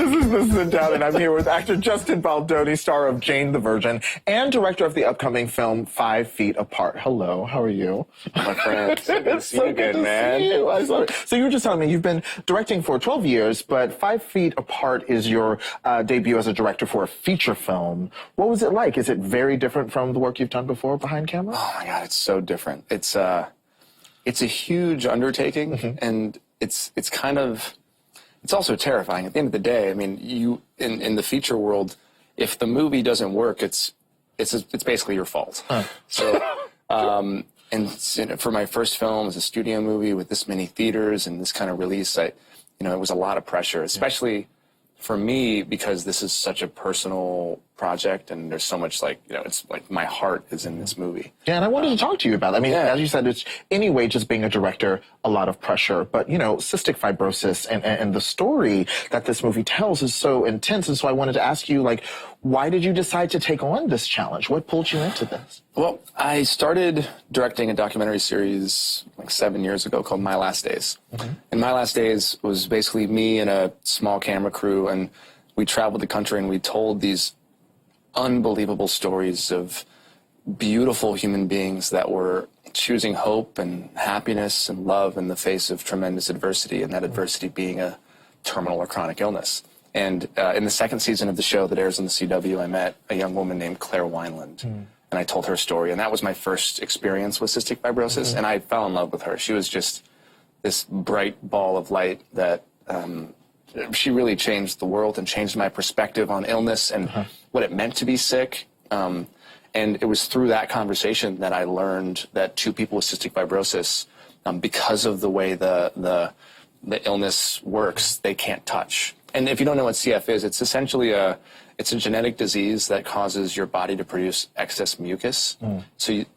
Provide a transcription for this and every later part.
This is Sit Down, and I'm here with actor Justin Baldoni, star of Jane the Virgin, and director of the upcoming film 5 Feet Apart. Hello, how are you? My friend, so good to see you again, man. See you. I saw it. So you were just telling me you've been directing for 12 years, but 5 Feet Apart is your debut as a director for a feature film. What was it like? Is it very different from the work you've done before behind camera? Oh my God, it's so different. It's a huge undertaking, and it's also terrifying. At the end of the day, I mean, you in the feature world, if the movie doesn't work, it's basically your fault. So, and for my first film as a studio movie with this many theaters and this kind of release, it was a lot of pressure, especially for me, because this is such a personal project and there's so much it's like my heart is in this movie. Yeah, and I wanted to talk to you about it. I mean, as you said, it's anyway, just being a director, a lot of pressure. But, cystic fibrosis and the story that this movie tells is so intense. And so I wanted to ask you, why did you decide to take on this challenge? What pulled you into this? Well, I started directing a documentary series 7 years ago called My Last Days. And My Last Days was basically me and a small camera crew, and we traveled the country and we told these unbelievable stories of beautiful human beings that were choosing hope and happiness and love in the face of tremendous adversity, and that adversity being a terminal or chronic illness. And in the second season of the show that airs on the CW, I met a young woman named Claire Wineland, and I told her story, and that was my first experience with cystic fibrosis, and I fell in love with her. She was just this bright ball of light that she really changed the world and changed my perspective on illness and what it meant to be sick. And it was through that conversation that I learned that two people with cystic fibrosis, because of the way the illness works, they can't touch. And if you don't know what CF is, it's essentially it's a genetic disease that causes your body to produce excess mucus. And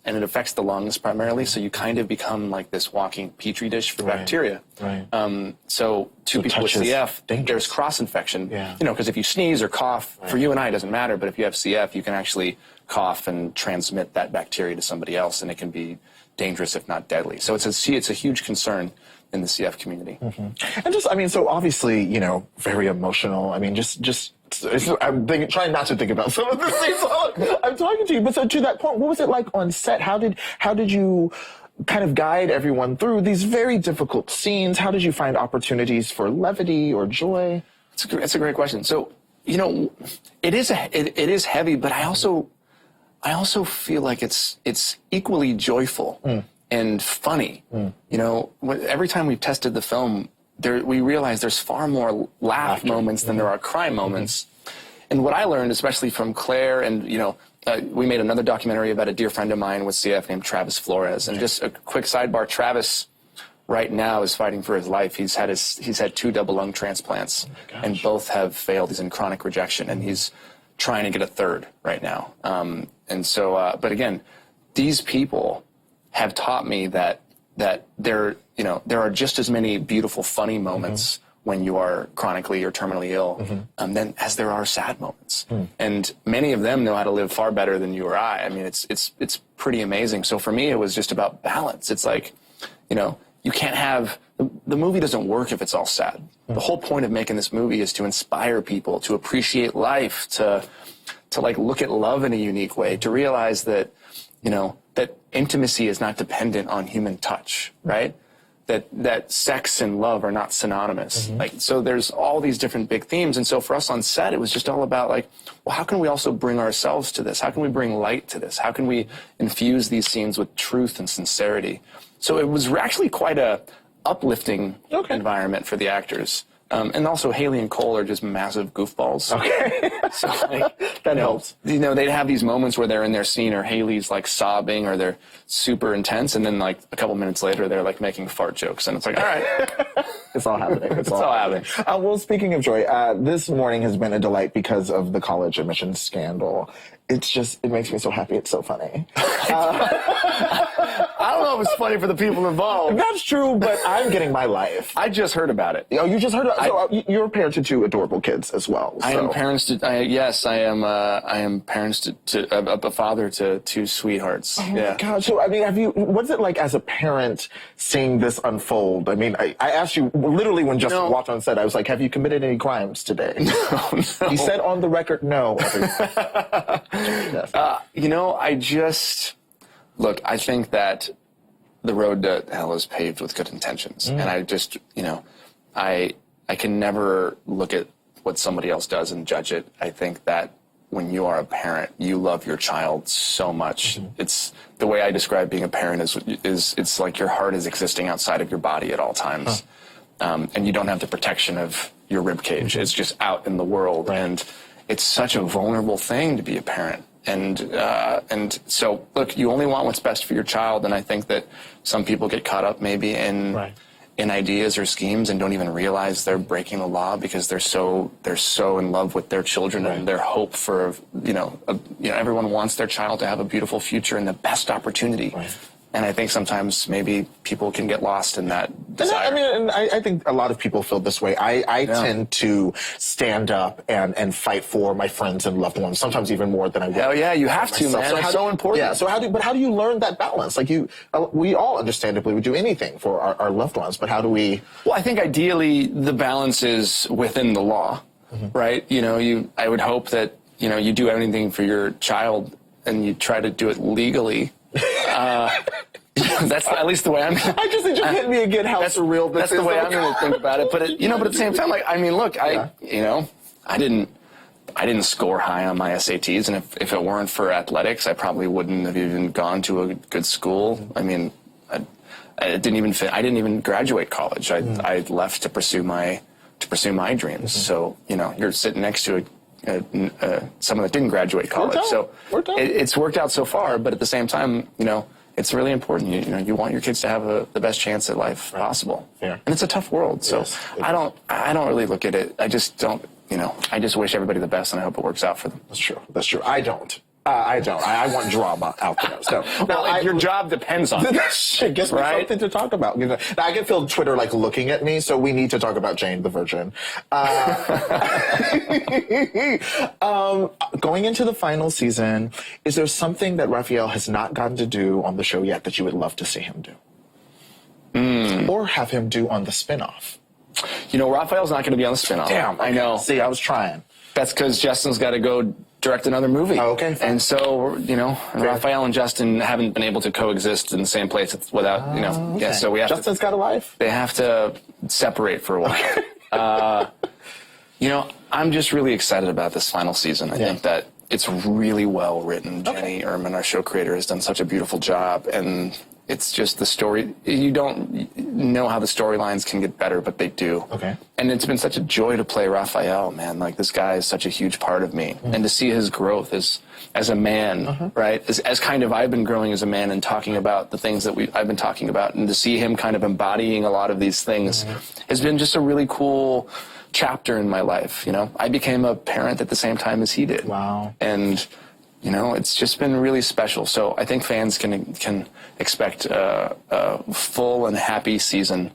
it affects the lungs primarily, so you kind of become like this walking petri dish for bacteria. So two people with CF, there's cross-infection. Because if you sneeze or cough, for you and I it doesn't matter, but if you have CF, you can actually cough and transmit that bacteria to somebody else, and it can be dangerous if not deadly. So it's a huge concern in the CF community. And so obviously, very emotional. I mean, I'm trying not to think about some of the things while I'm talking to you. But so to that point, what was it like on set? How did you kind of guide everyone through these very difficult scenes? How did you find opportunities for levity or joy? It's a great question. So, it is heavy, but I also feel like it's equally joyful and funny. Every time we've tested the film, we realize there's far more laugh moments than there are cry moments. And what I learned, especially from Claire, and we made another documentary about a dear friend of mine with CF named Travis Flores. And just a quick sidebar, Travis right now is fighting for his life. He's had 2 double lung transplants, and both have failed. He's in chronic rejection, and he's trying to get a third right now. But again, these people have taught me that there are just as many beautiful, funny moments when you are chronically or terminally ill, then as there are sad moments. And many of them know how to live far better than you or I. I mean, it's pretty amazing. So for me, it was just about balance. It's like, you can't have, the movie doesn't work if it's all sad. The whole point of making this movie is to inspire people, to appreciate life, to look at love in a unique way, to realize that, that intimacy is not dependent on human touch, right? That sex and love are not synonymous. So there's all these different big themes. And so for us on set, it was just all about how can we also bring ourselves to this? How can we bring light to this? How can we infuse these scenes with truth and sincerity? So it was actually quite a uplifting environment for the actors. And also Haley and Cole are just massive goofballs. So that helps. They'd have these moments where they're in their scene, or Haley's sobbing, or they're super intense, and then a couple minutes later they're making fart jokes, and it's all right. It's all happening. It's all happening. Well, speaking of joy, this morning has been a delight because of the college admissions scandal. It makes me so happy. It's so funny. I don't know if it's funny for the people involved. That's true, but I'm getting my life. I just heard about it. Oh, you just heard about it? So you're a parent to two adorable kids as well. So. I am parents to, yes, I am parents a father to two sweethearts. Oh my God. So, I mean, what's it like as a parent seeing this unfold? I mean, I asked you literally when Justin walked on set, I was like, have you committed any crimes today? No. He said on the record, no. Yes. Look, I think that the road to hell is paved with good intentions. And I just, I can never look at what somebody else does and judge it. I think that when you are a parent, you love your child so much. It's the way I describe being a parent is it's like your heart is existing outside of your body at all times. And you don't have the protection of your rib cage. It's just out in the world. Right. And it's such a vulnerable thing to be a parent. And so, look, you only want what's best for your child, and I think that some people get caught up maybe in ideas or schemes and don't even realize they're breaking the law because they're so in love with their children and their hope for everyone wants their child to have a beautiful future and the best opportunity. Right. And I think sometimes maybe people can get lost in that desire. I think a lot of people feel this way. I tend to stand up and fight for my friends and loved ones, sometimes even more than I would. Hell yeah, you have to, man. It's so important. Yeah. So how do you learn that balance? Like we all understandably would do anything for our loved ones, but how do we? Well, I think ideally the balance is within the law, right? I would hope that you do anything for your child and you try to do it legally. That's at least the way I'm. I just hit me again. How surreal this is. That's the way I'm going to think about it. But but at the same time, I didn't score high on my SATs, and if it weren't for athletics, I probably wouldn't have even gone to a good school. I mean, I didn't even graduate college. I left to pursue my dreams. So you're sitting next to someone that didn't graduate college. So it's worked out so far, but at the same time, it's really important. You want your kids to have the best chance at life possible. Fair. And it's a tough world. So I don't really look at it. I just don't, I just wish everybody the best and I hope it works out for them. That's true. I don't. I want drama out there. So your job depends on it. Shit, gives me something to talk about. Now, I can feel Twitter looking at me, so we need to talk about Jane the Virgin. Going into the final season, is there something that Rafael has not gotten to do on the show yet that you would love to see him do? Or have him do on the spinoff? Rafael's not going to be on the spinoff. Damn, okay. I know. See, I was trying. That's because Justin's got to go direct another movie. Oh, okay. And so, Rafael and Justin haven't been able to coexist in the same place without, okay. Yeah, so we have Justin's got a life? They have to separate for a while. I'm just really excited about this final season. I think that it's really well written. Jenny Ehrman, our show creator, has done such a beautiful job, and it's just the story. You don't know how the storylines can get better, but they do. Okay. And it's been such a joy to play Rafael, man. This guy is such a huge part of me. And to see his growth as a man, right? As kind of I've been growing as a man and talking about the things that I've been talking about, and to see him kind of embodying a lot of these things has been just a really cool chapter in my life. I became a parent at the same time as he did. Wow. And it's just been really special. So I think fans can expect a full and happy season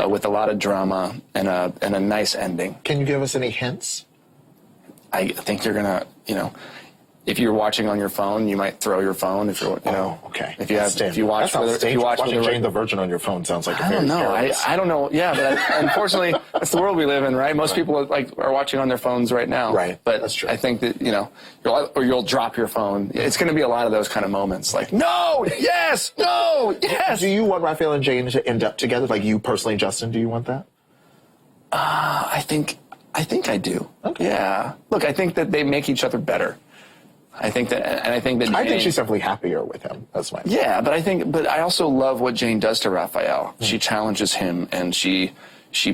with a lot of drama and a nice ending. Can you give us any hints? I think you're gonna, if you're watching on your phone, you might throw your phone. If you're, okay. If you watch watching Jane the Virgin on your phone sounds like I don't know. I don't know. Yeah, but unfortunately, that's the world we live in, right? Most people are watching on their phones right now. Right. But that's true. I think that you'll drop your phone. It's going to be a lot of those kind of moments, like no, yes, no, yes. Do you want Rafael and Jane to end up together? Like you personally, Justin? Do you want that? I think I do. Okay. Yeah. Look, I think that they make each other better. I think Jane, she's definitely happier with him. That's my yeah, but I also love what Jane does to Rafael. She challenges him and she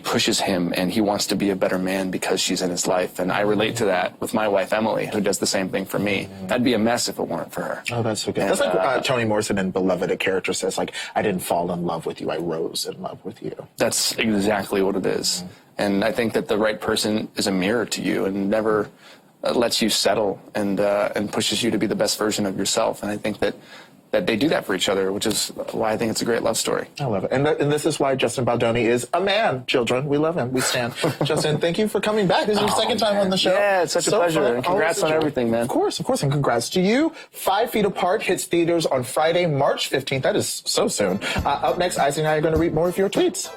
pushes him, and he wants to be a better man because she's in his life. And I relate to that with my wife Emily, who does the same thing for me. That'd be a mess if it weren't for her. Oh, that's so good. That's like Toni Morrison in Beloved, a character says, I didn't fall in love with you, I rose in love with you. That's exactly what it is. And I think that the right person is a mirror to you and never lets you settle and pushes you to be the best version of yourself. And I think that that they do that for each other, which is why I think it's a great love story. I love it. And this is why Justin Baldoni is a man, children. We love him. We stand. Justin, thank you for coming back. This is your second time on the show. Yeah, it's such a pleasure. Fun. And congrats on everything, man. Of course. And congrats to you. 5 Feet Apart hits theaters on Friday, March 15th. That is so soon. Up next, Isaac and I are going to read more of your tweets.